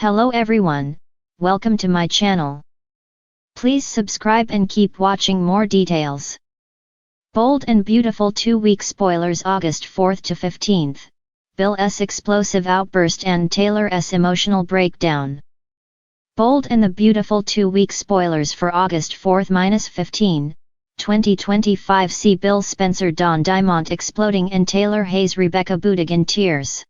Hello everyone, welcome to my channel. Please subscribe and keep watching more details. Bold and beautiful 2-week spoilers August 4th to 15th, Bill's explosive outburst and Taylor's emotional breakdown. Bold and the beautiful 2-week spoilers for August 4th-15, 2025 see Bill Spencer Don Diamont exploding and Taylor Hayes Rebecca Budig in tears.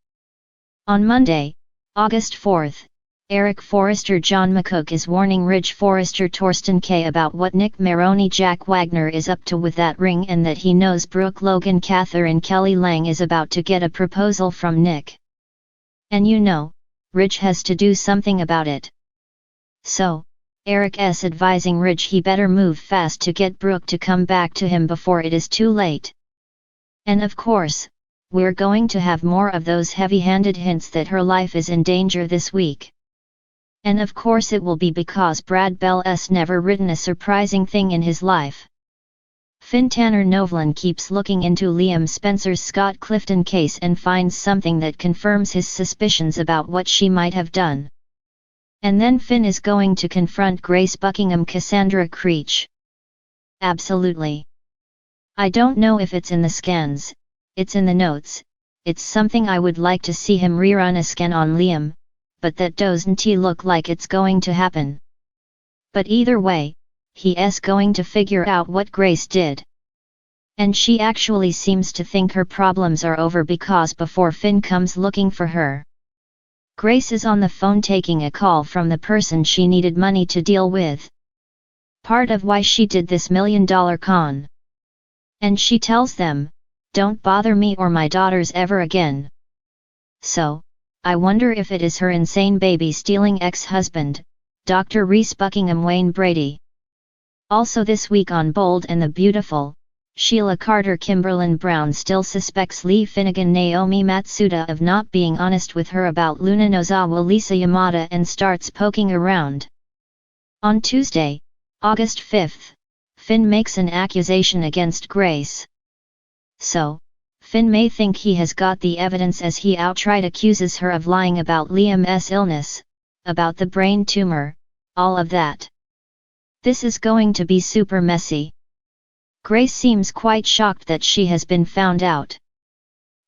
On Monday, August 4th, Eric Forrester John McCook is warning Ridge Forrester Torsten K about what Nick Maroney Jack Wagner is up to with that ring and that he knows Brooke Logan Catherine Kelly Lang is about to get a proposal from Nick. And you know, Ridge has to do something about it. So, Eric's advising Ridge he better move fast to get Brooke to come back to him before it is too late. And of course, we're going to have more of those heavy-handed hints that her life is in danger this week. And of course it will be because Brad Bell's never written a surprising thing in his life. Finn Tanner Novlan keeps looking into Liam Spencer's Scott Clifton case and finds something that confirms his suspicions about what she might have done. And then Finn is going to confront Grace Buckingham Cassandra Creech. Absolutely. I don't know if it's in the scans, it's in the notes, it's something I would like to see him rerun a scan on Liam, but that doesn't look like it's going to happen. But either way, he's going to figure out what Grace did. And she actually seems to think her problems are over because before Finn comes looking for her, Grace is on the phone taking a call from the person she needed money to deal with. Part of why she did this $1 million con. And she tells them, "Don't bother me or my daughters ever again." So, I wonder if it is her insane baby-stealing ex-husband, Dr. Reese Buckingham Wayne Brady. Also this week on Bold and the Beautiful, Sheila Carter Kimberlyn Brown still suspects Lee Finnegan Naomi Matsuda of not being honest with her about Luna Nozawa Lisa Yamada and starts poking around. On Tuesday, August 5th, Finn makes an accusation against Grace. So, Finn may think he has got the evidence as he outright accuses her of lying about Liam's illness, about the brain tumor, all of that. This is going to be super messy. Grace seems quite shocked that she has been found out.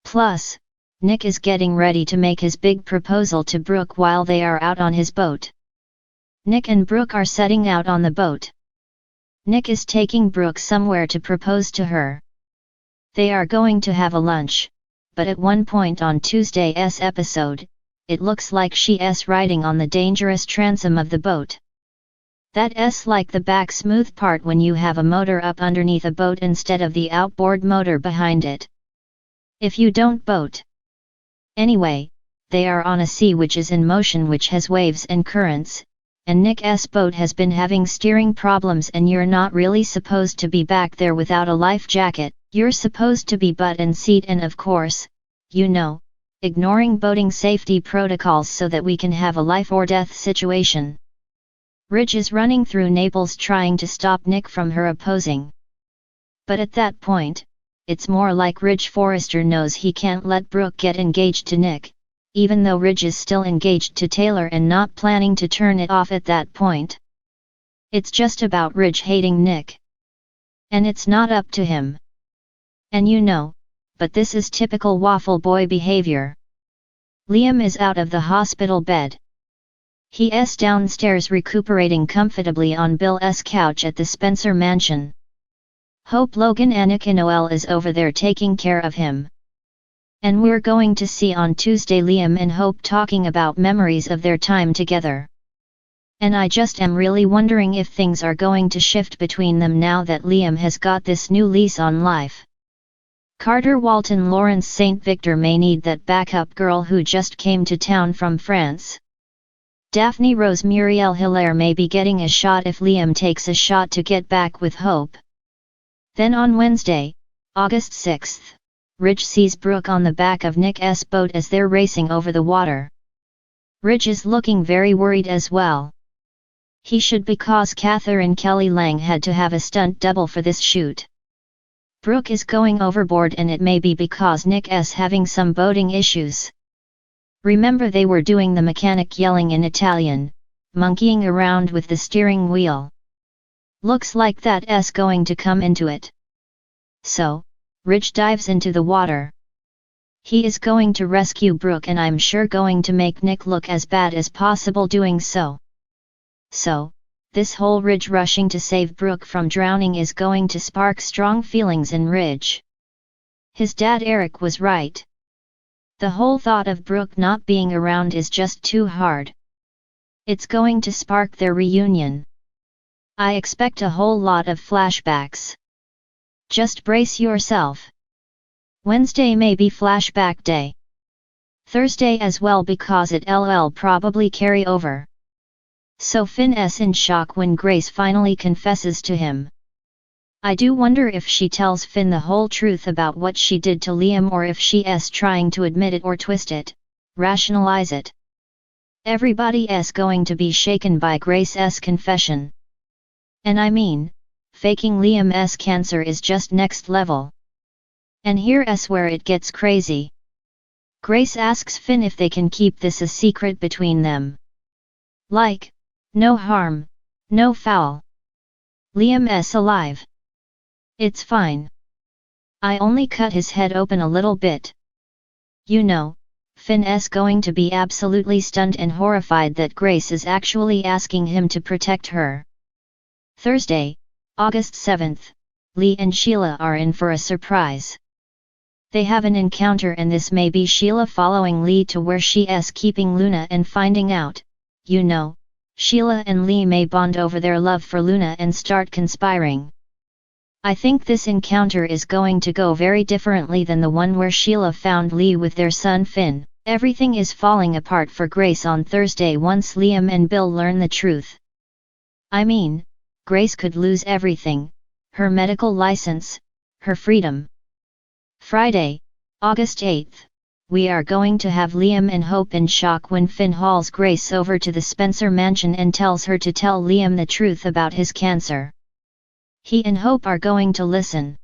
Plus, Nick is getting ready to make his big proposal to Brooke while they are out on his boat. Nick and Brooke are setting out on the boat. Nick is taking Brooke somewhere to propose to her. They are going to have a lunch, but at one point on Tuesday's episode, it looks like she's riding on the dangerous transom of the boat. That's like the back smooth part when you have a motor up underneath a boat instead of the outboard motor behind it. If you don't boat. Anyway, they are on a sea which is in motion which has waves and currents, and Nick's boat has been having steering problems and you're not really supposed to be back there without a life jacket. You're supposed to be butt and seat and of course, you know, ignoring boating safety protocols so that we can have a life or death situation. Ridge is running through Naples trying to stop Nick from her opposing. But at that point, it's more like Ridge Forrester knows he can't let Brooke get engaged to Nick, even though Ridge is still engaged to Taylor and not planning to turn it off at that point. It's just about Ridge hating Nick. And it's not up to him. And you know, but this is typical waffle boy behavior. Liam is out of the hospital bed. He's downstairs recuperating comfortably on Bill's couch at the Spencer mansion. Hope Logan Annika Noel is over there taking care of him. And we're going to see on Tuesday Liam and Hope talking about memories of their time together. And I just am really wondering if things are going to shift between them now that Liam has got this new lease on life. Carter Walton Lawrence St. Victor may need that backup girl who just came to town from France. Daphne Rose Muriel Hilaire may be getting a shot if Liam takes a shot to get back with Hope. Then on Wednesday, August 6th, Ridge sees Brooke on the back of Nick's boat as they're racing over the water. Ridge is looking very worried as well. He should because Catherine Kelly Lang had to have a stunt double for this shoot. Brooke is going overboard and it may be because Nick is having some boating issues. Remember they were doing the mechanic yelling in Italian, monkeying around with the steering wheel. Looks like that's going to come into it. So, Ridge dives into the water. He is going to rescue Brooke and I'm sure going to make Nick look as bad as possible doing so. So, this whole Ridge rushing to save Brooke from drowning is going to spark strong feelings in Ridge. His dad Eric was right. The whole thought of Brooke not being around is just too hard. It's going to spark their reunion. I expect a whole lot of flashbacks. Just brace yourself. Wednesday may be flashback day. Thursday as well because it'll probably carry over. So Finn's in shock when Grace finally confesses to him. I do wonder if she tells Finn the whole truth about what she did to Liam or if she's trying to admit it or twist it, rationalize it. Everybody's going to be shaken by Grace's confession. And I mean, faking Liam's cancer is just next level. And here's where it gets crazy. Grace asks Finn if they can keep this a secret between them. Like, no harm, no foul. Liam's alive. It's fine. I only cut his head open a little bit. You know, Finn's going to be absolutely stunned and horrified that Grace is actually asking him to protect her. Thursday, August 7th, Lee and Sheila are in for a surprise. They have an encounter and this may be Sheila following Lee to where she's keeping Luna and finding out, you know, Sheila and Lee may bond over their love for Luna and start conspiring. I think this encounter is going to go very differently than the one where Sheila found Lee with their son Finn. Everything is falling apart for Grace on Thursday once Liam and Bill learn the truth. I mean, Grace could lose everything, her medical license, her freedom. Friday, August 8th, we are going to have Liam and Hope in shock when Finn hauls Grace over to the Spencer mansion and tells her to tell Liam the truth about his cancer. He and Hope are going to listen.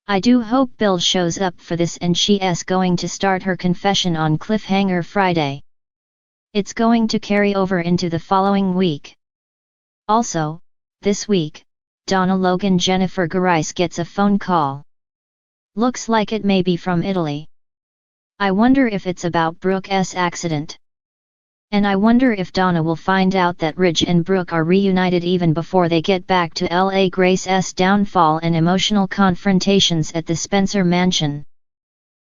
I do hope Bill shows up for this and she's going to start her confession on cliffhanger Friday. It's going to carry over into the following week. Also, this week, Donna Logan Jennifer Garice gets a phone call. Looks like it may be from Italy. I wonder if it's about Brooke's accident. And I wonder if Donna will find out that Ridge and Brooke are reunited even before they get back to LA. Grace's downfall and emotional confrontations at the Mansion.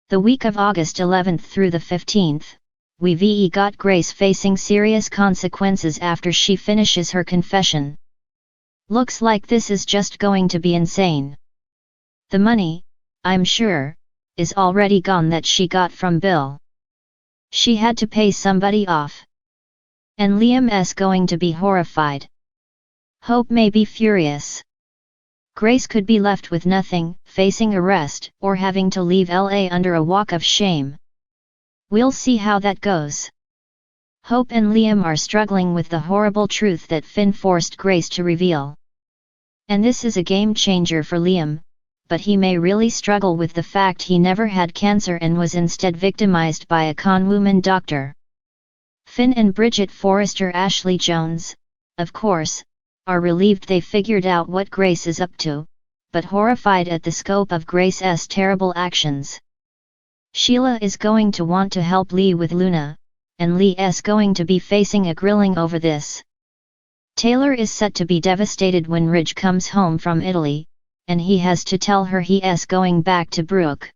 The week of August 11th through the 15th, we've got Grace facing serious consequences after she finishes her confession. Looks like this is just going to be insane. The money, I'm sure, is already gone that she got from Bill. She had to pay somebody off. And Liam's going to be horrified. Hope may be furious. Grace could be left with nothing, facing arrest, or having to leave LA under a walk of shame. We'll see how that goes. Hope and Liam are struggling with the horrible truth that Finn forced Grace to reveal. And this is a game changer for Liam, but he may really struggle with the fact he never had cancer and was instead victimized by a conwoman doctor. Finn and Bridget Forrester Ashley Jones, of course, are relieved they figured out what Grace is up to, but horrified at the scope of Grace's terrible actions. Sheila is going to want to help Lee with Luna, and Lee is going to be facing a grilling over this. Taylor is set to be devastated when Ridge comes home from Italy, and he has to tell her he is going back to Brooke.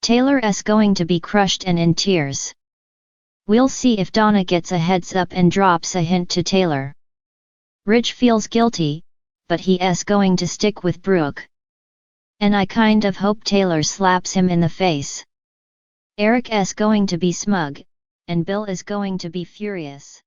Taylor is going to be crushed and in tears. We'll see if Donna gets a heads up and drops a hint to Taylor. Ridge feels guilty, but he is going to stick with Brooke. And I kind of hope Taylor slaps him in the face. Eric is going to be smug, and Bill is going to be furious.